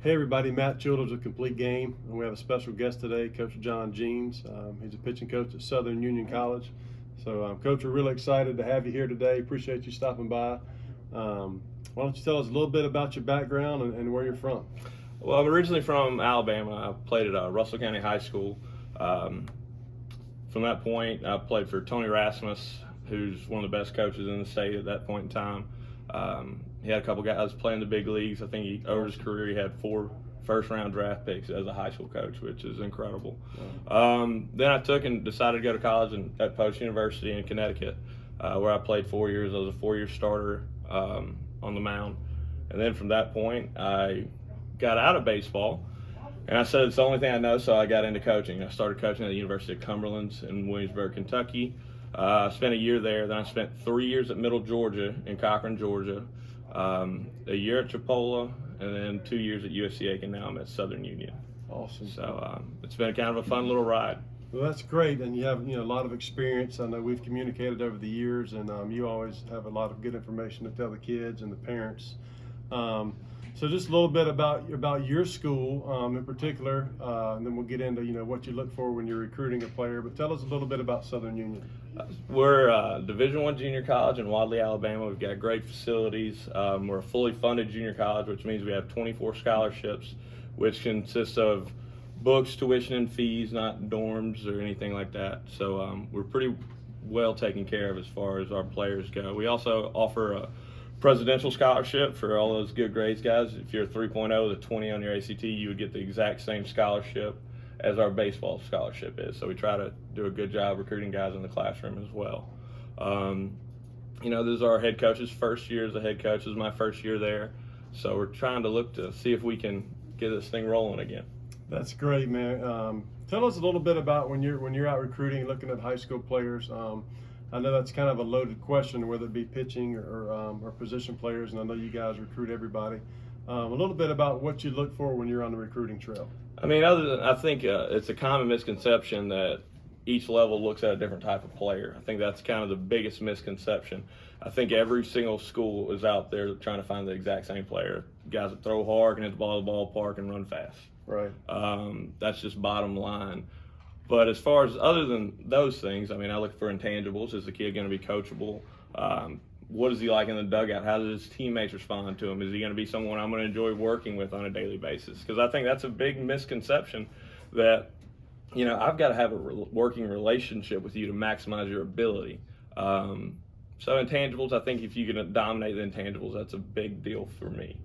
Hey everybody, Matt Childers of Complete Game, and we have a special guest today, Coach John Jeans. He's a pitching coach at Southern Union College. So, Coach, we're really excited to have you here today. Appreciate you stopping by. Why don't you tell us a little bit about your background and where you're from? Well, I'm originally from Alabama. I played at Russell County High School. From that point, I played for Tony Rasmus, who's one of the best coaches in the state at that point in time. He had a couple guys playing the big leagues. I think over his career, he had 4 first-round draft picks as a high school coach, which is incredible. Then I took and decided to go to college at Post University in Connecticut, where I played 4 years. I was a 4-year starter on the mound. And then from that point, I got out of baseball, and I said it's the only thing I know, so I got into coaching. I started coaching at the University of Cumberland in Williamsburg, Kentucky. I spent a year there. Then I spent 3 years at Middle Georgia in Cochran, Georgia, a year at Chipola, and then 2 years at USC, and now I'm at Southern Union. Awesome. So it's been kind of a fun little ride. Well, that's great, and you have a lot of experience. I know we've communicated over the years, and you always have a lot of good information to tell the kids and the parents. So just a little bit about your school in particular, and then we'll get into what you look for when you're recruiting a player. But tell us a little bit about Southern Union. We're a Division I junior college in Wadley, Alabama. We've got great facilities. We're a fully funded junior college, which means we have 24 scholarships, which consist of books, tuition, and fees, not dorms or anything like that. So we're pretty well taken care of as far as our players go. We also offer a presidential scholarship for all those good grades guys. If you're a 3.0 with a 20 on your ACT, you would get the exact same scholarship as our baseball scholarship is. So we try to do a good job recruiting guys in the classroom as well. This is our head coach's first year as a head coach. This is my first year there. So we're trying to look to see if we can get this thing rolling again. That's great, man. Tell us a little bit about when you're out recruiting, looking at high school players. I know that's kind of a loaded question, whether it be pitching or position players, and I know you guys recruit everybody. A little bit about what you look for when you're on the recruiting trail. I mean, I think it's a common misconception that each level looks at a different type of player. I think that's kind of the biggest misconception. I think every single school is out there trying to find the exact same player. Guys that throw hard, can hit the ball at the ballpark, and run fast. Right. That's just bottom line. But as far as other than those things, I mean, I look for intangibles. Is the kid going to be coachable? What is he like in the dugout? How does his teammates respond to him? Is he going to be someone I'm going to enjoy working with on a daily basis? Because I think that's a big misconception that, I've got to have a working relationship with you to maximize your ability. So intangibles, I think if you can dominate the intangibles, that's a big deal for me.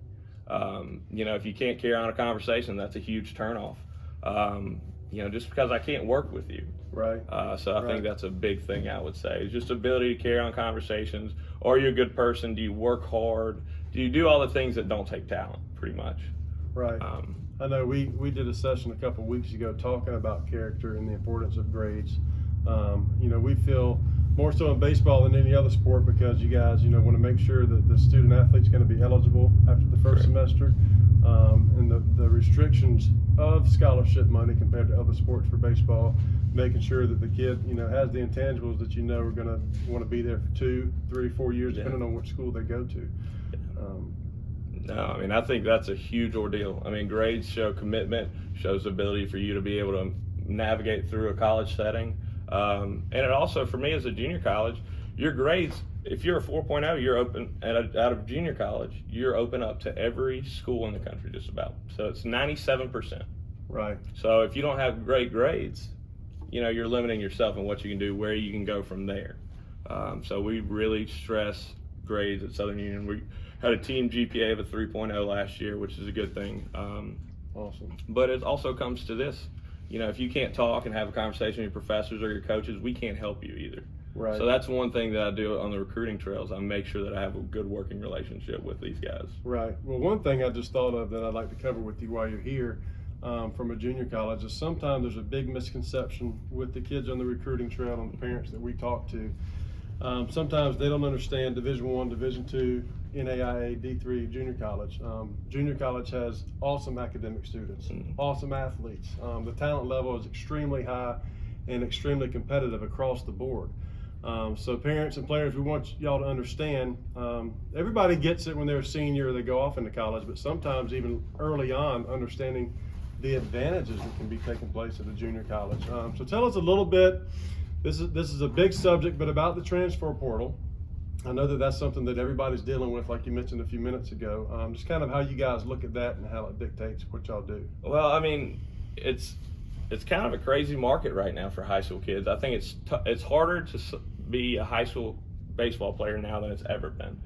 If you can't carry on a conversation, that's a huge turnoff. Just because I can't work with you. Right. So I think that's a big thing I would say. It's just ability to carry on conversations. Are you a good person? Do you work hard? Do you do all the things that don't take talent, pretty much? Right. I know we did a session a couple of weeks ago talking about character and the importance of grades. We feel more so in baseball than any other sport because you guys, want to make sure that the student athlete's going to be eligible after the first semester. And the restrictions of scholarship money compared to other sports for baseball, making sure that the kid, has the intangibles that are going to want to be there for 2, 3, 4 years, depending on which school they go to. No, I mean, I think that's a huge ordeal. I mean, grades show commitment, shows the ability for you to be able to navigate through a college setting. And it also, for me as a junior college, your grades, if you're a 4.0, you're open out of junior college, you're open up to every school in the country just about. So it's 97%. Right. So if you don't have great grades, you're limiting yourself in what you can do, where you can go from there. So we really stress grades at Southern Union. We had a team GPA of a 3.0 last year, which is a good thing. Awesome. But it also comes to this. If you can't talk and have a conversation with your professors or your coaches, we can't help you either. Right. So that's one thing that I do on the recruiting trails. I make sure that I have a good working relationship with these guys. Right. Well, one thing I just thought of that I'd like to cover with you while you're here from a junior college is sometimes there's a big misconception with the kids on the recruiting trail and the parents that we talk to. Sometimes they don't understand Division I, Division II, NAIA, D3 junior college. Junior college has awesome academic students, awesome athletes. The talent level is extremely high and extremely competitive across the board. So parents and players, we want y'all to understand, everybody gets it when they're a senior or they go off into college, but sometimes even early on, understanding the advantages that can be taking place at a junior college. So tell us a little bit, this is a big subject, but about the transfer portal. I know that that's something that everybody's dealing with, like you mentioned a few minutes ago. Just kind of how you guys look at that and how it dictates what y'all do. Well, I mean, it's kind of a crazy market right now for high school kids. I think it's harder to be a high school baseball player now than it's ever been.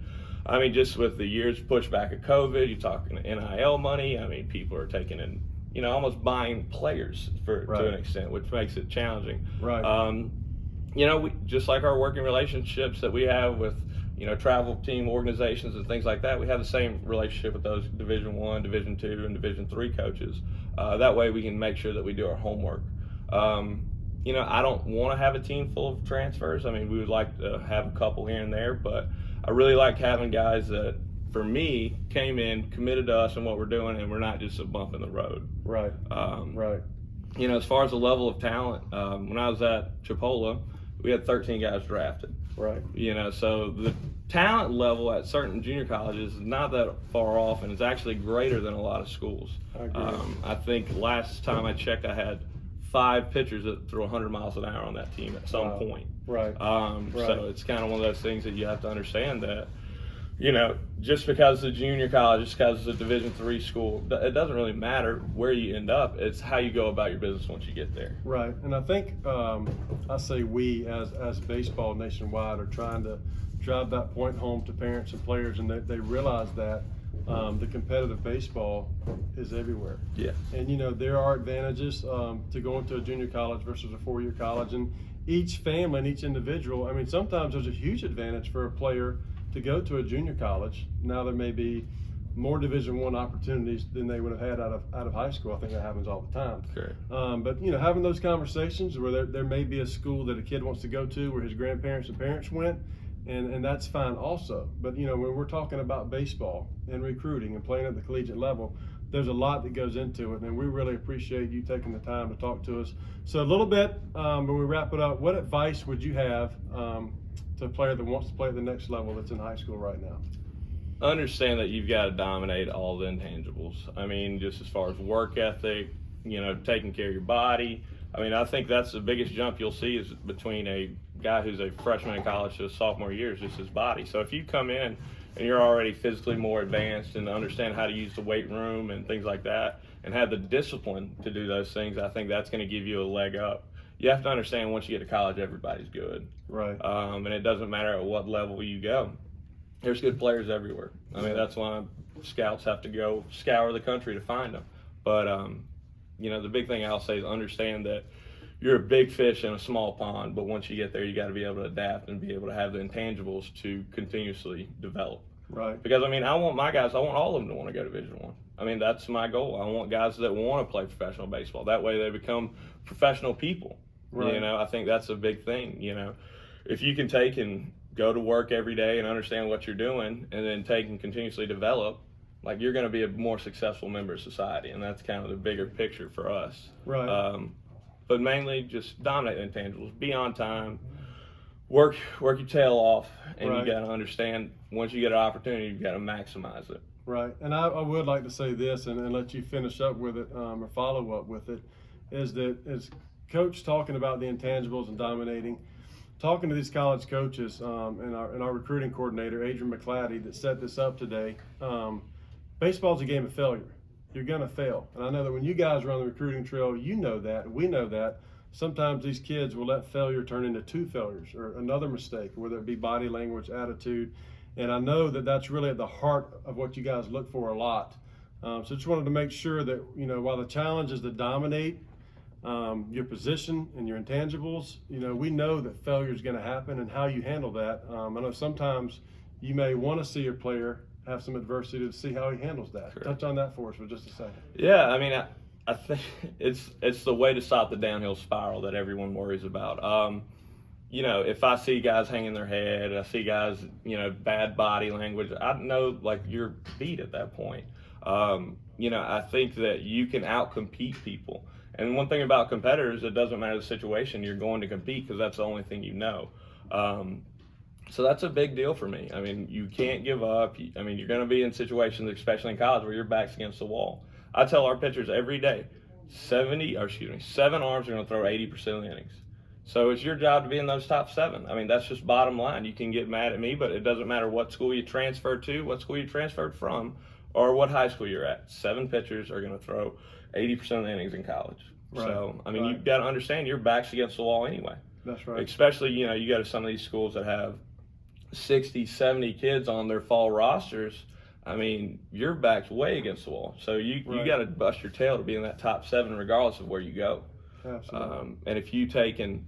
I mean, just with the years pushback of COVID, you're talking NIL money. I mean, people are taking in, almost buying players to an extent, which makes it challenging. Right. We just like our working relationships that we have with travel team organizations and things like that. We have the same relationship with those Division I, Division II, and Division III coaches. That way, we can make sure that we do our homework. I don't want to have a team full of transfers. I mean, we would like to have a couple here and there, but I really like having guys that, for me, came in, committed to us and what we're doing, and we're not just a bump in the road. Right. Right. As far as the level of talent, when I was at Chipola, we had 13 guys drafted. Right. So the talent level at certain junior colleges is not that far off, and it's actually greater than a lot of schools. I agree. I think last time I checked, I had 5 pitchers that threw 100 miles an hour on that team at some point. Right. So it's kind of one of those things that you have to understand that, just because it's a junior college, just because it's a Division III school, it doesn't really matter where you end up. It's how you go about your business once you get there. Right. And I think I say we as baseball nationwide are trying to drive that point home to parents and players, and they realize that the competitive baseball is everywhere. Yeah. And there are advantages to going to a junior college versus a 4-year college, and each family and each individual. I mean, sometimes there's a huge advantage for a player to go to a junior college. Now there may be more Division I opportunities than they would have had out of high school. I think that happens all the time. Sure. But having those conversations where there may be a school that a kid wants to go to where his grandparents and parents went, and that's fine also. But when we're talking about baseball and recruiting and playing at the collegiate level, there's a lot that goes into it, and we really appreciate you taking the time to talk to us. So a little bit, when we wrap it up, what advice would you have to a player that wants to play at the next level that's in high school right now? Understand that you've got to dominate all the intangibles. I mean, just as far as work ethic, taking care of your body. I mean, I think that's the biggest jump you'll see is between a guy who's a freshman in college to a sophomore year is just his body. So if you come in and you're already physically more advanced and understand how to use the weight room and things like that and have the discipline to do those things, I think that's going to give you a leg up. You have to understand once you get to college, everybody's good. Right. And it doesn't matter at what level you go. There's good players everywhere. I mean, that's why scouts have to go scour the country to find them. But, the big thing I'll say is understand that you're a big fish in a small pond, but once you get there, you got to be able to adapt and be able to have the intangibles to continuously develop. Right. Because, I want my guys, I want all of them to want to go to Division I. I mean, that's my goal. I want guys that want to play professional baseball. That way they become professional people. Right. I think that's a big thing. If you can take and go to work every day and understand what you're doing and then take and continuously develop, like you're going to be a more successful member of society. And that's kind of the bigger picture for us. Right. But mainly just dominate the intangibles, be on time, work your tail off, and Right. you got to understand once you get an opportunity, you got to maximize it. Right. And I would like to say this and let you finish up with it or follow up with it, is that as Coach talking about the intangibles and dominating, talking to these college coaches and our recruiting coordinator, Adrian McClatty, that set this up today, baseball's a game of failure. You're going to fail. And I know that when you guys are on the recruiting trail, you know that, we know that. Sometimes these kids will let failure turn into 2 failures or another mistake, whether it be body language, attitude. And I know that that's really at the heart of what you guys look for a lot. So just wanted to make sure that, while the challenge is to dominate your position and your intangibles, we know that failure is going to happen and how you handle that. I know sometimes you may want to see your player have some adversity to see how he handles that. Sure. Touch on that for us for just a second. Yeah, I mean, I think it's the way to stop the downhill spiral that everyone worries about. If I see guys hanging their head, I see guys, bad body language, I know like you're beat at that point. I think that you can outcompete people. And one thing about competitors, it doesn't matter the situation, you're going to compete because that's the only thing you know. So that's a big deal for me. I mean, you can't give up. I mean, you're going to be in situations, especially in college, where your back's against the wall. I tell our pitchers every day, 7 arms are going to throw 80% of the innings. So it's your job to be in those top 7. I mean, that's just bottom line. You can get mad at me, but it doesn't matter what school you transferred to, what school you transferred from, or what high school you're at. 7 pitchers are going to throw 80% of the innings in college. Right. So, I mean, Right. you've got to understand your back's against the wall anyway. That's right. Especially, you go to some of these schools that have 60, 70 kids on their fall rosters. I mean, your back's way against the wall. So you got to bust your tail to be in that top 7 regardless of where you go. Absolutely. And if you take and,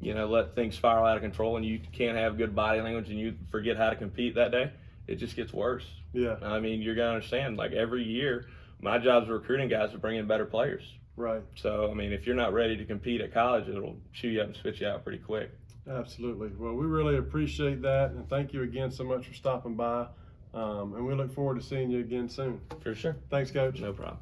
let things spiral out of control and you can't have good body language and you forget how to compete that day, it just gets worse. Yeah. I mean, you're going to understand, like every year, my job as recruiting guys to bring in better players. Right. So, I mean, if you're not ready to compete at college, it'll chew you up and spit you out pretty quick. Absolutely. Well, we really appreciate that, and thank you again so much for stopping by. And we look forward to seeing you again soon. For sure. Thanks, Coach. No problem.